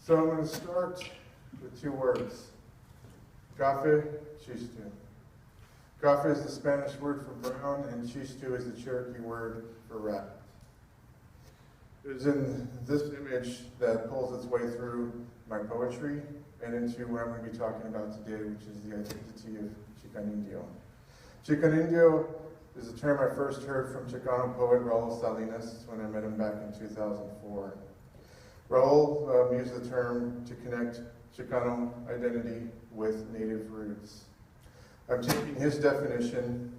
So I'm going to start with two words. Café, chistu. Café is the Spanish word for brown, and chistu is the Cherokee word for rat. It is in this image that pulls its way through my poetry and into what I'm going to be talking about today, which is the identity of Xicanindio. Xicanindio is a term I first heard from Chicano poet Raul Salinas when I met him back in 2004. Raul used the term to connect Chicano identity with native roots. I'm taking his definition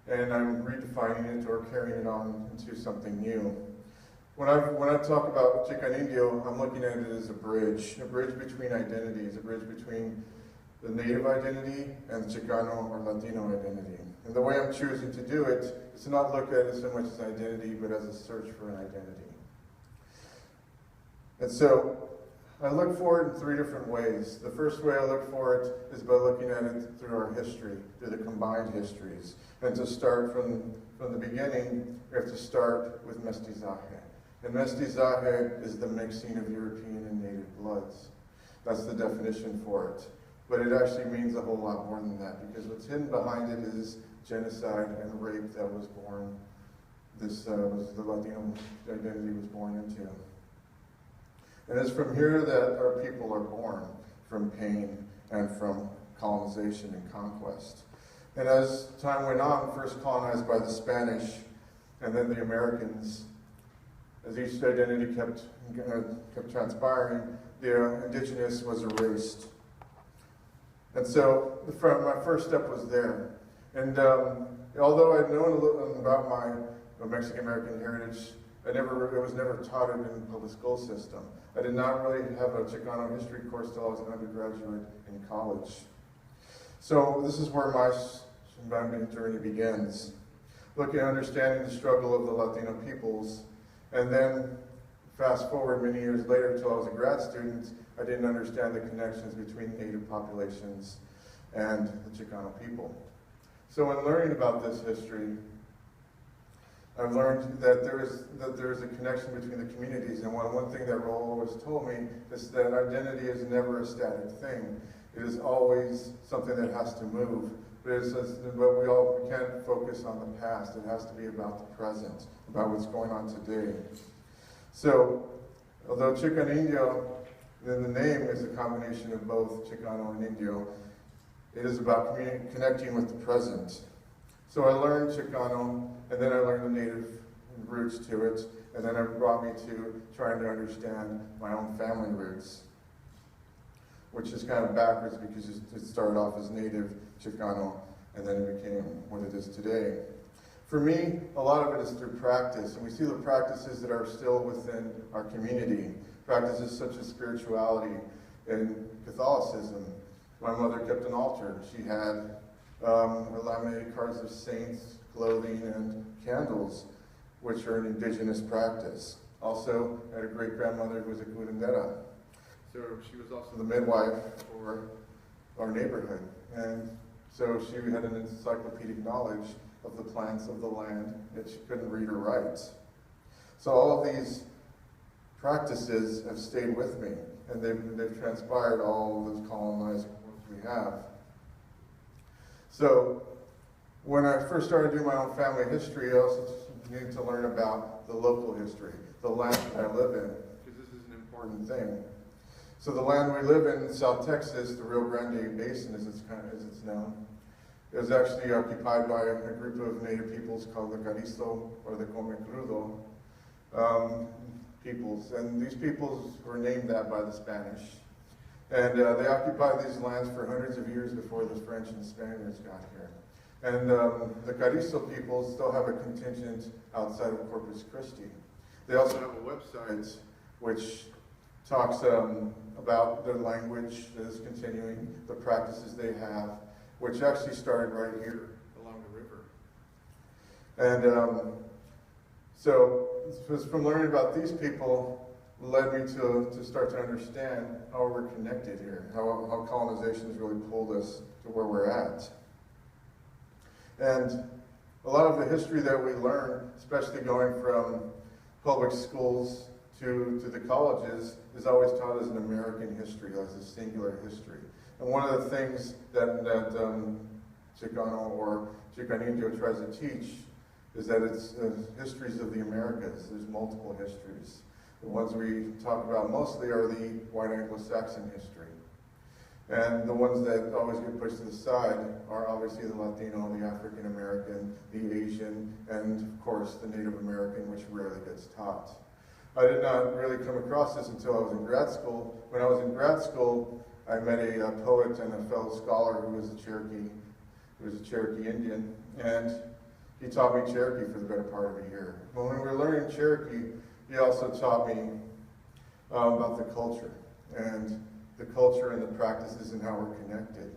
and I'm redefining it or carrying it on into something new. When I talk about Xicanindio, I'm looking at it as a bridge between identities, a bridge between the native identity and the Chicano or Latino identity. And the way I'm choosing to do it is to not look at it so much as identity, but as a search for an identity. And so, I look for it in three different ways. The first way I look for it is by looking at it through our history, through the combined histories. And to start from the beginning, we have to start with mestizaje. And mestizaje is the mixing of European and native bloods. That's the definition for it. But it actually means a whole lot more than that, because what's hidden behind it is genocide and rape that was born, was the Latino identity was born into. And it's from here that our people are born, from pain and from colonization and conquest. And as time went on, first colonized by the Spanish and then the Americans, as each identity kept transpiring, the indigenous was erased. And so my first step was there. And although I'd known a little about my Mexican-American heritage, it was never taught in the public school system. I did not really have a Chicano history course till I was an undergraduate in college. So this is where my journey begins. Looking at understanding the struggle of the Latino peoples, and then fast forward many years later until I was a grad student, I didn't understand the connections between native populations and the Chicano people. So in learning about this history, I've learned that there is a connection between the communities, and one thing that Raul always told me is that identity is never a static thing. It is always something that has to move. But we can't focus on the past. It has to be about the present, about what's going on today. So, although Xicanindio, then the name is a combination of both Chicano and Indio, it is about connecting with the present. So I learned Chicano, and then I learned the native roots to it, and then it brought me to trying to understand my own family roots, which is kind of backwards because it started off as native Chicano, and then it became what it is today. For me, a lot of it is through practice, and we see the practices that are still within our community. Practices such as spirituality and Catholicism. My mother kept an altar. She had laminated cards of saints, clothing, and candles, which are an indigenous practice. Also, I had a great-grandmother who was a curandera. So she was also the midwife for our neighborhood. And so she had an encyclopedic knowledge of the plants of the land that she couldn't read or write. So all of these practices have stayed with me, and they've transpired all of those colonizing works we have. So when I first started doing my own family history, I also needed to learn about the local history, the land that I live in, because this is an important thing. So the land we live in South Texas, the Rio Grande Basin as it's known, it was actually occupied by a group of native peoples called the Caristo or the Come Crudo peoples. And these peoples were named that by the Spanish. And they occupied these lands for hundreds of years before the French and Spaniards got here. And the Caristo peoples still have a contingent outside of Corpus Christi. They also have a website which talks about their language that is continuing, the practices they have, which actually started right here along the river. And so it was from learning about these people led me to start to understand how we're connected here, how colonization has really pulled us to where we're at. And a lot of the history that we learn, especially going from public schools to the colleges is always taught as an American history, as a singular history. And one of the things that Chicano or Xicanindio tries to teach is that it's histories of the Americas. There's multiple histories. The ones we talk about mostly are the white Anglo-Saxon history. And the ones that always get pushed to the side are obviously the Latino, the African American, the Asian, and of course the Native American, which rarely gets taught. I did not really come across this until I was in grad school. When I was in grad school, I met a poet and a fellow scholar who was a Cherokee Indian, and he taught me Cherokee for the better part of a year. When we were learning Cherokee, he also taught me about the culture and the practices and how we're connected.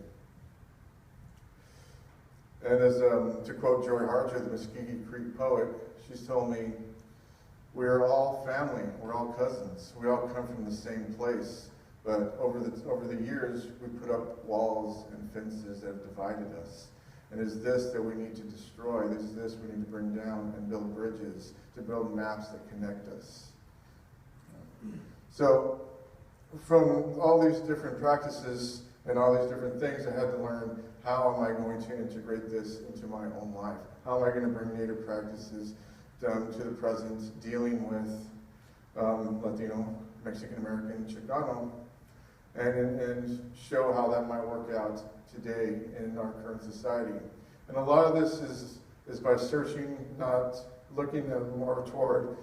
And as to quote Joy Harger, the Muskogee Creek poet, she's told me, "We're all family. We're all cousins. We all come from the same place. But over the years, we put up walls and fences that have divided us. And it's this that we need to destroy. It's this we need to bring down and build bridges, to build maps that connect us." So, from all these different practices and all these different things, I had to learn, how am I going to integrate this into my own life? How am I going to bring Native practices to the present, dealing with Latino, Mexican American, Chicano, and show how that might work out today in our current society. And a lot of this is by searching, not looking more toward